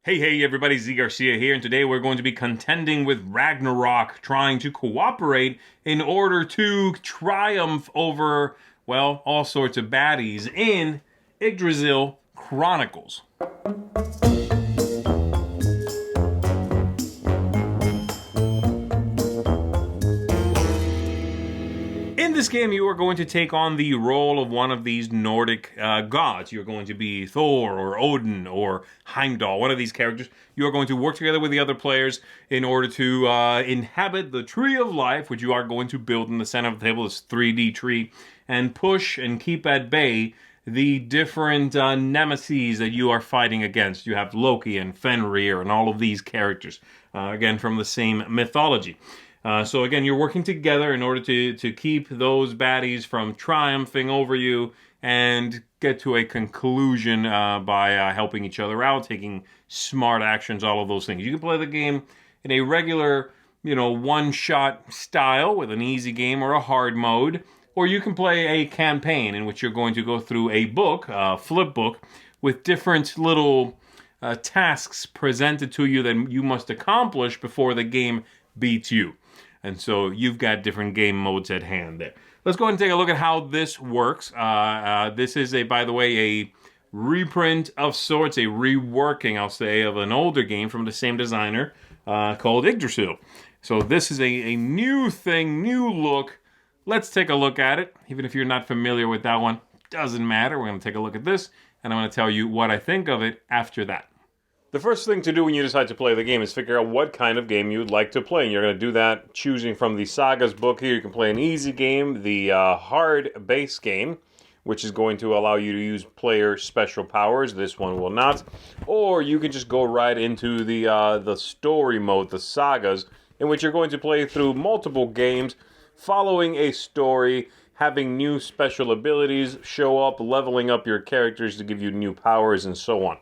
Hey everybody, Garcia here, and today we're going to be contending with Ragnarök, trying to cooperate in order to triumph over, well, all sorts of baddies in Yggdrasil Chronicles. In this game, you are going to take on the role of one of these Nordic gods. You're going to be Thor or Odin or Heimdall, one of these characters. You are going to work together with the other players in order to inhabit the Tree of Life, which you are going to build in the center of the table, this 3D tree, and push and keep at bay the different nemesis that you are fighting against. You have Loki and Fenrir and all of these characters, again, from the same mythology. So again, you're working together in order to keep those baddies from triumphing over you and get to a conclusion by helping each other out, taking smart actions, all of those things. You can play the game in a regular, one-shot style with an easy game or a hard mode, or you can play a campaign in which you're going to go through a book, a flip book, with different little tasks presented to you that you must accomplish before the game beats you. And so you've got different game modes at hand there. Let's go ahead and take a look at how this works. This is, by the way, a reprint of sorts, a reworking, I'll say, of an older game from the same designer called Yggdrasil. So this is a new thing, new look. Let's take a look at it. Even if you're not familiar with that one, doesn't matter. We're going to take a look at this, and I'm going to tell you what I think of it after that. The first thing to do when you decide to play the game is figure out what kind of game you'd like to play. And you're going to do that choosing from the Sagas book here. You can play an easy game, the hard base game, which is going to allow you to use player special powers. This one will not. Or you can just go right into the story mode, the Sagas, in which you're going to play through multiple games, following a story, having new special abilities show up, leveling up your characters to give you new powers, and so on.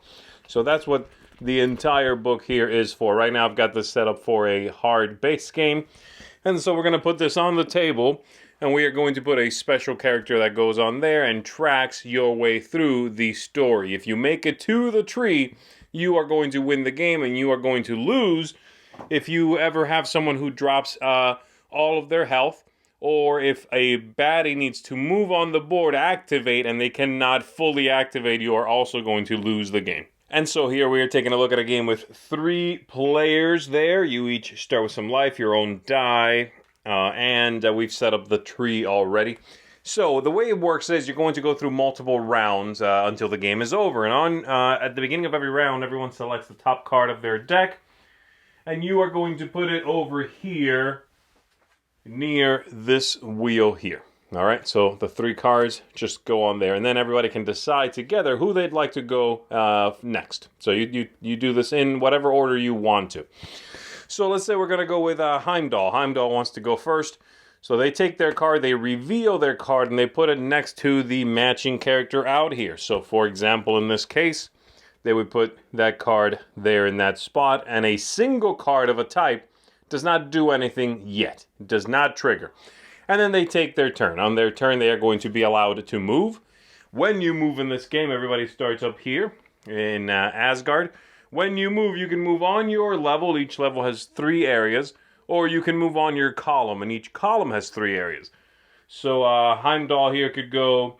So that's what the entire book here is for. Right now I've got this set up for a hard base game. And so we're going to put this on the table, and we are going to put a special character that goes on there and tracks your way through the story. If you make it to the tree, you are going to win the game, and you are going to lose if you ever have someone who drops all of their health, or if a baddie needs to move on the board, activate, and they cannot fully activate, you are also going to lose the game. And so here we are taking a look at a game with 3 players there. You each start with some life, your own die, and we've set up the tree already. So the way it works is you're going to go through multiple rounds until the game is over. And at the beginning of every round, everyone selects the top card of their deck, and you are going to put it over here near this wheel here. All right, so the 3 cards just go on there, and then everybody can decide together who they'd like to go next. So you do this in whatever order you want to. So let's say we're going to go with Heimdall. Heimdall wants to go first. So they take their card, they reveal their card, and they put it next to the matching character out here. So for example, in this case, they would put that card there in that spot, and a single card of a type does not do anything yet. It does not trigger. And then they take their turn. On their turn, they are going to be allowed to move. When you move in this game, everybody starts up here in Asgard. When you move, you can move on your level. Each level has 3 areas. Or you can move on your column, and each column has 3 areas. So Heimdall here could go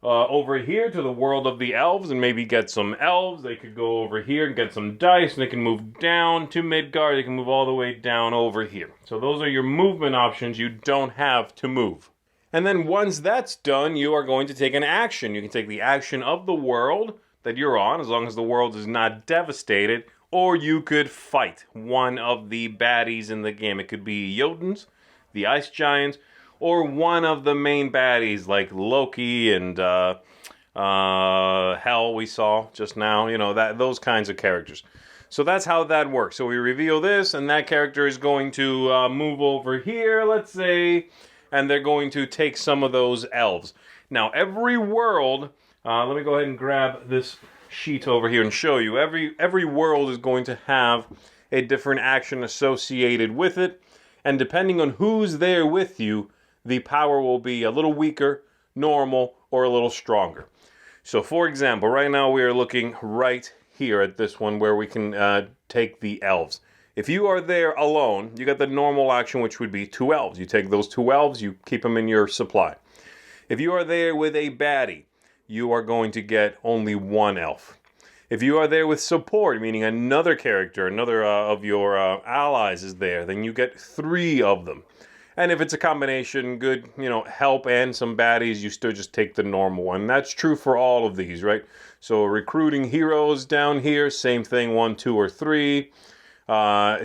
over here to the world of the elves and maybe get some elves. They could go over here and get some dice, and they can move down to Midgard. They can move all the way down over here. So those are your movement options. You don't have to move. And then once that's done, you are going to take an action. You can take the action of the world that you're on, as long as the world is not devastated, or you could fight one of the baddies in the game. It could be Jotuns, the ice giants, or one of the main baddies like Loki and Hell we saw just now, those kinds of characters. So that's how that works. So we reveal this, and that character is going to move over here, let's say, and they're going to take some of those elves. Now, every world, let me go ahead and grab this sheet over here and show you. Every world is going to have a different action associated with it, and depending on who's there with you, the power will be a little weaker, normal, or a little stronger. So for example, right now we are looking right here at this one where we can take the elves. If you are there alone, you got the normal action, which would be 2 elves. You take those 2 elves, you keep them in your supply. If you are there with a baddie, you are going to get only 1 elf. If you are there with support, meaning another character, another of your allies is there, then you get 3 of them. And if it's a combination, good, help and some baddies, you still just take the normal one. That's true for all of these, right? So recruiting heroes down here, same thing, 1, 2, or 3.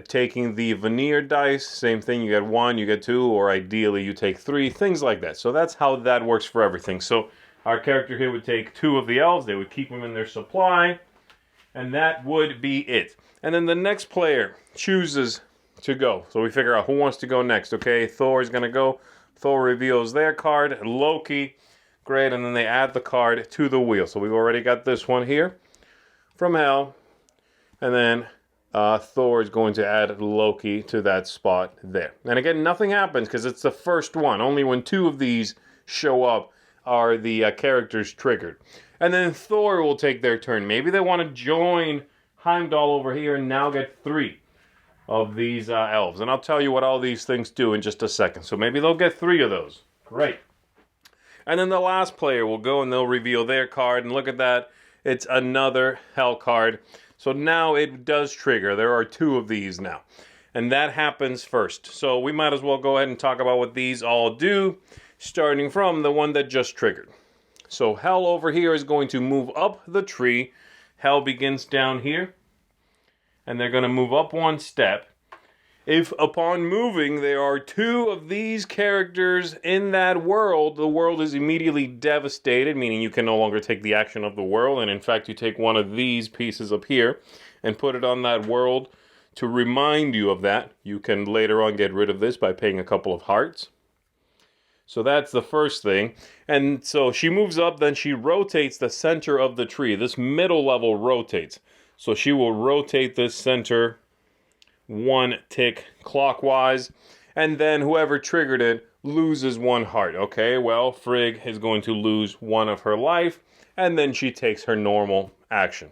Taking the veneer dice, same thing, you get 1, you get 2, or ideally you take 3, things like that. So that's how that works for everything. So our character here would take 2 of the elves, they would keep them in their supply, and that would be it. And then the next player chooses to go. So we figure out who wants to go next. Okay, Thor is going to go. Thor reveals their card. Loki, great, and then they add the card to the wheel. So we've already got this one here from Hell. And then Thor is going to add Loki to that spot there. And again, nothing happens because it's the first one. Only when 2 of these show up are the characters triggered. And then Thor will take their turn. Maybe they want to join Heimdall over here and now get 3 of these elves. And I'll tell you what all these things do in just a second. So maybe they'll get 3 of those. Great. And then the last player will go and they'll reveal their card. And look at that. It's another Hell card. So now it does trigger. There are 2 of these now. And that happens first. So we might as well go ahead and talk about what these all do, starting from the one that just triggered. So Hell over here is going to move up the tree. Hell begins down here. And they're going to move up 1 step. If upon moving there are 2 of these characters in that world, the world is immediately devastated, meaning you can no longer take the action of the world. And in fact, you take one of these pieces up here and put it on that world to remind you of that. You can later on get rid of this by paying a couple of hearts. So that's the first thing. And so she moves up, then she rotates the center of the tree. This middle level rotates. So she will rotate this center 1 tick clockwise, and then whoever triggered it loses 1 heart. Okay, well, Frigg is going to lose 1 of her life, and then she takes her normal action.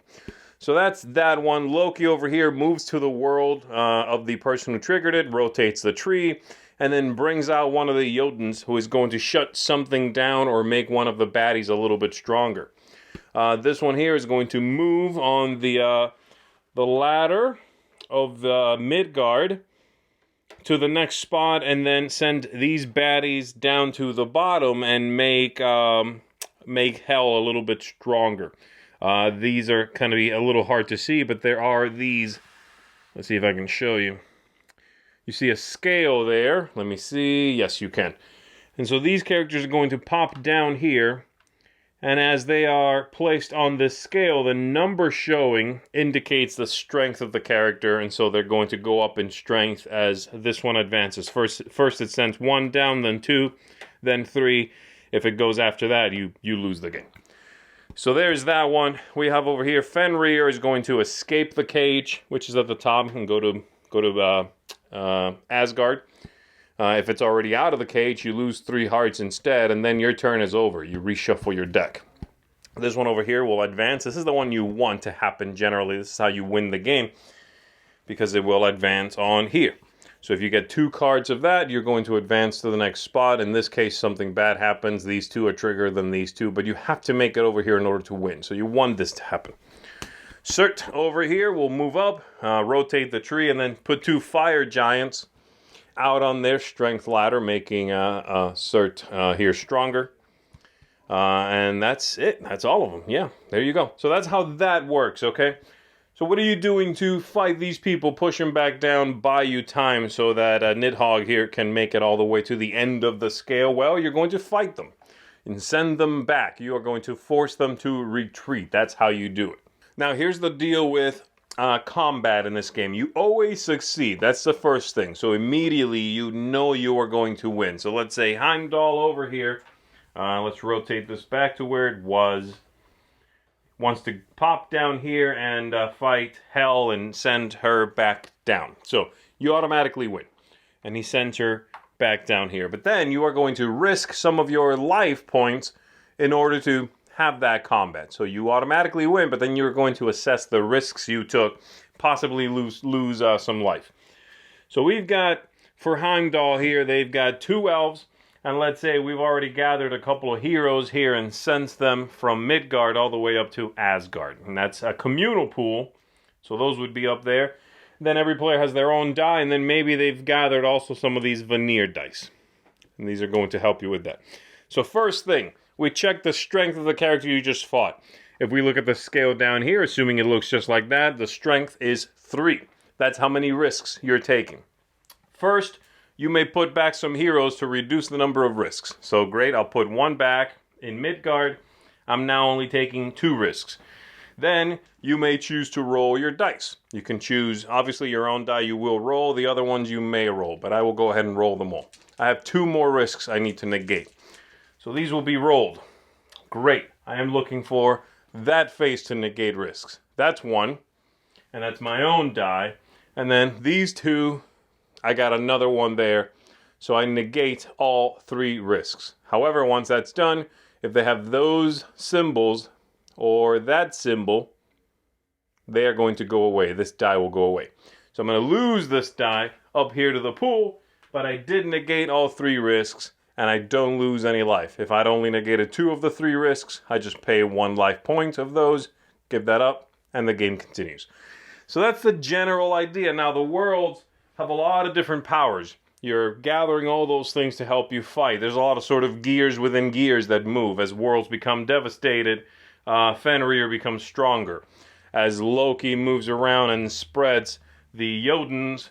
So that's that one. Loki over here moves to the world of the person who triggered it, rotates the tree, and then brings out one of the Jotuns who is going to shut something down or make one of the baddies a little bit stronger. This one here is going to move on the ladder of the Midgard to the next spot and then send these baddies down to the bottom and make Hell a little bit stronger. These are kind of a little hard to see, but there are these. Let's see if I can show you. You see a scale there. Let me see. Yes, you can. And so these characters are going to pop down here. And as they are placed on this scale, the number showing indicates the strength of the character. And so they're going to go up in strength as this one advances. First it sends 1 down, then 2, then 3. If it goes after that, you lose the game. So there's that one. We have over here, Fenrir is going to escape the cage, which is at the top, and go to Asgard. If it's already out of the cage, you lose 3 hearts instead, and then your turn is over. You reshuffle your deck. This one over here will advance. This is the one you want to happen generally. This is how you win the game, because it will advance on here. So if you get 2 cards of that, you're going to advance to the next spot. In this case, something bad happens. These 2 are triggered than these 2, but you have to make it over here in order to win. So you want this to happen. Surt over here will move up, rotate the tree, and then put 2 fire giants out on their strength ladder, making Surt here stronger. And that's it. That's all of them. Yeah, there you go. So that's how that works, okay? So what are you doing to fight these people, push them back down, buy you time so that Nidhogg here can make it all the way to the end of the scale? Well, you're going to fight them and send them back. You are going to force them to retreat. That's how you do it. Now, here's the deal with combat in this game. You always succeed. That's the first thing. So immediately you know you are going to win. So let's say Heimdall over here. Let's rotate this back to where it was. Wants to pop down here and fight Hell and send her back down. So you automatically win. And he sends her back down here. But then you are going to risk some of your life points in order to have that combat. So you automatically win, but then you're going to assess the risks you took, possibly lose some life. So we've got, for Heimdall here, they've got 2 elves, and let's say we've already gathered a couple of heroes here and sent them from Midgard all the way up to Asgard. And that's a communal pool, so those would be up there. Then every player has their own die, and then maybe they've gathered also some of these veneer dice. And these are going to help you with that. So first thing, we check the strength of the character you just fought. If we look at the scale down here, assuming it looks just like that, the strength is 3. That's how many risks you're taking. First, you may put back some heroes to reduce the number of risks. So great, I'll put 1 back in Midgard. I'm now only taking 2 risks. Then you may choose to roll your dice. You can choose, obviously your own die you will roll, the other ones you may roll, but I will go ahead and roll them all. I have 2 more risks I need to negate. So these will be rolled. Great, I am looking for that face to negate risks. That's 1, and that's my own die. And then these 2, I got another 1 there, so I negate all 3 risks. However, once that's done, if they have those symbols, or that symbol, they are going to go away. This die will go away. So I'm going to lose this die up here to the pool, but I did negate all 3 risks, and I don't lose any life. If I'd only negated 2 of the 3 risks, I just pay 1 life point of those, give that up, and the game continues. So that's the general idea. Now, the worlds have a lot of different powers. You're gathering all those things to help you fight. There's a lot of sort of gears within gears that move. As worlds become devastated, Fenrir becomes stronger. As Loki moves around and spreads, the Jotuns,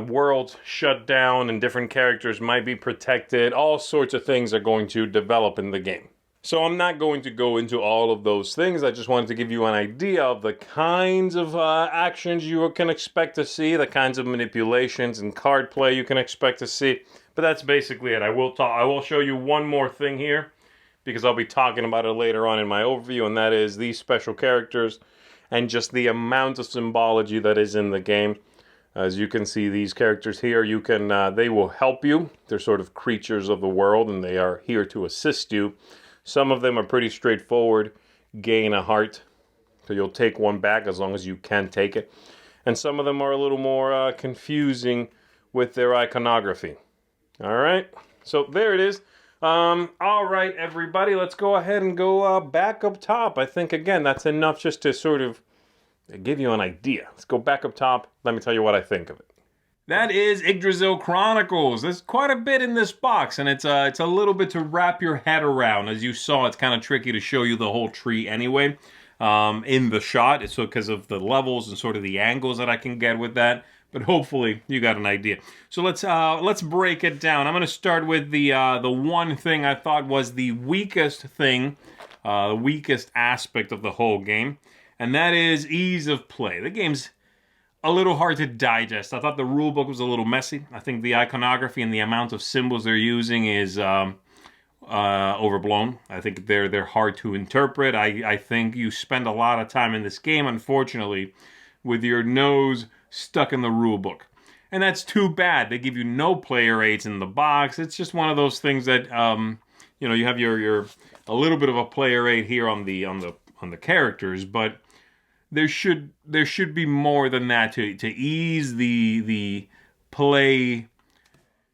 worlds shut down and different characters might be protected. All sorts of things are going to develop in the game. So I'm not going to go into all of those things. I just wanted to give you an idea of the kinds of actions you can expect to see, the kinds of manipulations and card play you can expect to see. But that's basically it. I will show you one more thing here, because I'll be talking about it later on in my overview, and that is these special characters and just the amount of symbology that is in the game. As you can see, these characters here, they will help you. They're sort of creatures of the world, and they are here to assist you. Some of them are pretty straightforward. Gain a heart, so you'll take 1 back as long as you can take it. And some of them are a little more confusing with their iconography. All right, so there it is. All right, everybody, let's go ahead and go back up top. I think, again, that's enough just to sort of give you an idea. Let's go back up top. Let me tell you what I think of it. That is Yggdrasil Chronicles. There's quite a bit in this box, and it's a little bit to wrap your head around. As you saw, it's kind of tricky to show you the whole tree anyway in the shot. It's because of the levels and sort of the angles that I can get with that. But hopefully you got an idea. So let's break it down. I'm going to start with the one thing I thought was the weakest thing, the weakest aspect of the whole game, and that is ease of play. The game's a little hard to digest. I thought the rulebook was a little messy. I think the iconography and the amount of symbols they're using is overblown. I think they're hard to interpret. I think you spend a lot of time in this game, unfortunately, with your nose stuck in the rulebook. And that's too bad. They give you no player aids in the box. It's just one of those things that you have your a little bit of a player aid here on the characters, but there should be more than that to ease the play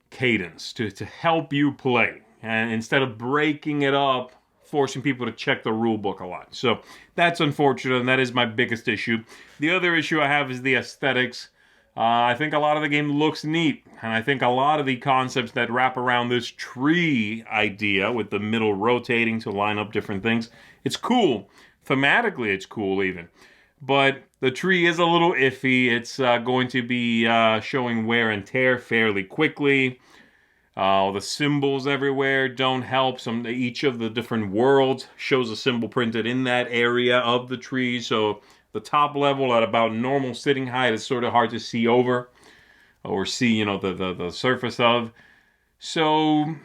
cadence, to help you play, and instead of breaking it up, forcing people to check the rule book a lot. So that's unfortunate, and that is my biggest issue. The other issue I have is the aesthetics. I think a lot of the game looks neat, and I think a lot of the concepts that wrap around this tree idea with the middle rotating to line up different things, it's cool. Thematically, it's cool even. But the tree is a little iffy. It's going to be showing wear and tear fairly quickly. The symbols everywhere don't help. Each of the different worlds shows a symbol printed in that area of the tree. So the top level at about normal sitting height is sort of hard to see over or see, the surface of. So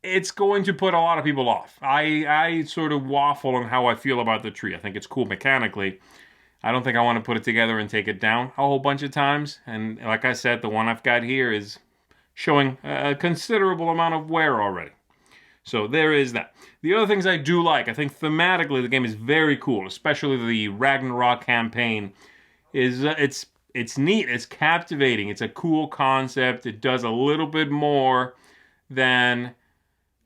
it's going to put a lot of people off. I sort of waffle on how I feel about the tree. I think it's cool mechanically. I don't think I want to put it together and take it down a whole bunch of times. And like I said, the one I've got here is showing a considerable amount of wear already. So there is that. The other things I do like, I think thematically the game is very cool, especially the Ragnarök campaign. It's neat, it's captivating, it's a cool concept. It does a little bit more than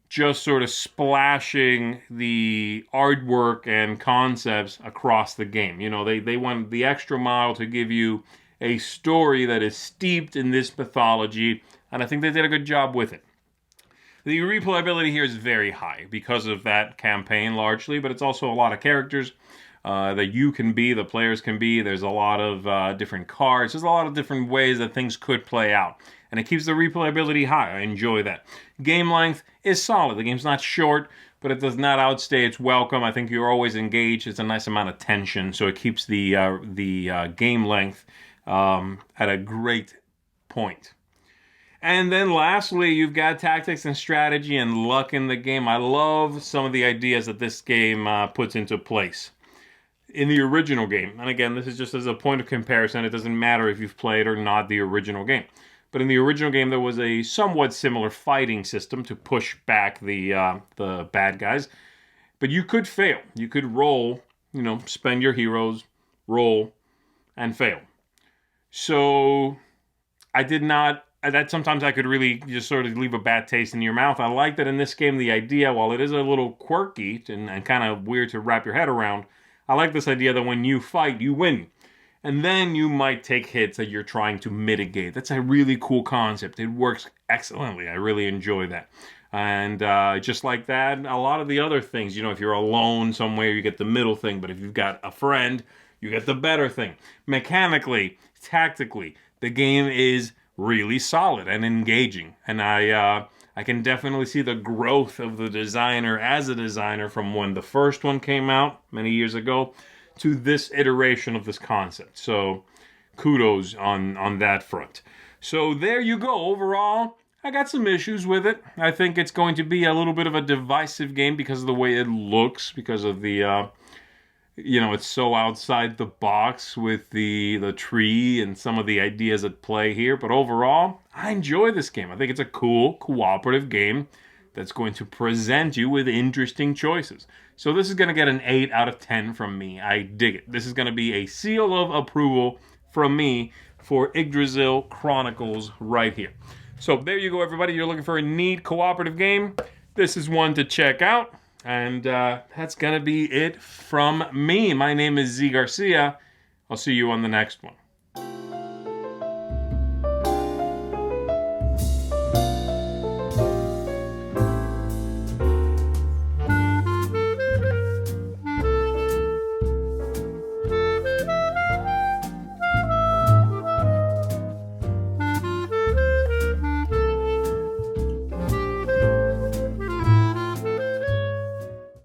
just sort of splashing the artwork and concepts across the game. You know, they went the extra mile to give you a story that is steeped in this mythology, and I think they did a good job with it. The replayability here is very high because of that campaign largely, but it's also a lot of characters that you can be, the players can be. There's a lot of different cards. There's a lot of different ways that things could play out. And it keeps the replayability high. I enjoy that. Game length is solid. The game's not short, but it does not outstay its welcome. I think you're always engaged. It's a nice amount of tension, so it keeps the game length at a great point. And then lastly, you've got tactics and strategy and luck in the game. I love some of the ideas that this game puts into place. In the original game, and again, this is just as a point of comparison, it doesn't matter if you've played or not the original game. But in the original game, there was a somewhat similar fighting system to push back the bad guys. But you could fail. You could roll, spend your heroes, roll, and fail. So I did not... That sometimes I could really just sort of leave a bad taste in your mouth. I like that in this game, the idea, while it is a little quirky and kind of weird to wrap your head around, I like this idea that when you fight, you win. And then you might take hits that you're trying to mitigate. That's a really cool concept. It works excellently. I really enjoy that. And just like that, a lot of the other things, if you're alone somewhere, you get the middle thing. But if you've got a friend, you get the better thing. Mechanically, tactically, the game is really solid and engaging, and I can definitely see the growth of the designer as a designer from when the first one came out many years ago to this iteration of this concept. So kudos on that front. So there you go. Overall, I got some issues with it. I think it's going to be a little bit of a divisive game because of the way it looks, because of the it's so outside the box with the tree and some of the ideas at play here. But overall, I enjoy this game. I think it's a cool, cooperative game that's going to present you with interesting choices. So this is going to get an 8 out of 10 from me. I dig it. This is going to be a seal of approval from me for Yggdrasil Chronicles right here. So there you go, everybody. You're looking for a neat cooperative game. This is one to check out. And that's going to be it from me. My name is Z Garcia. I'll see you on the next one.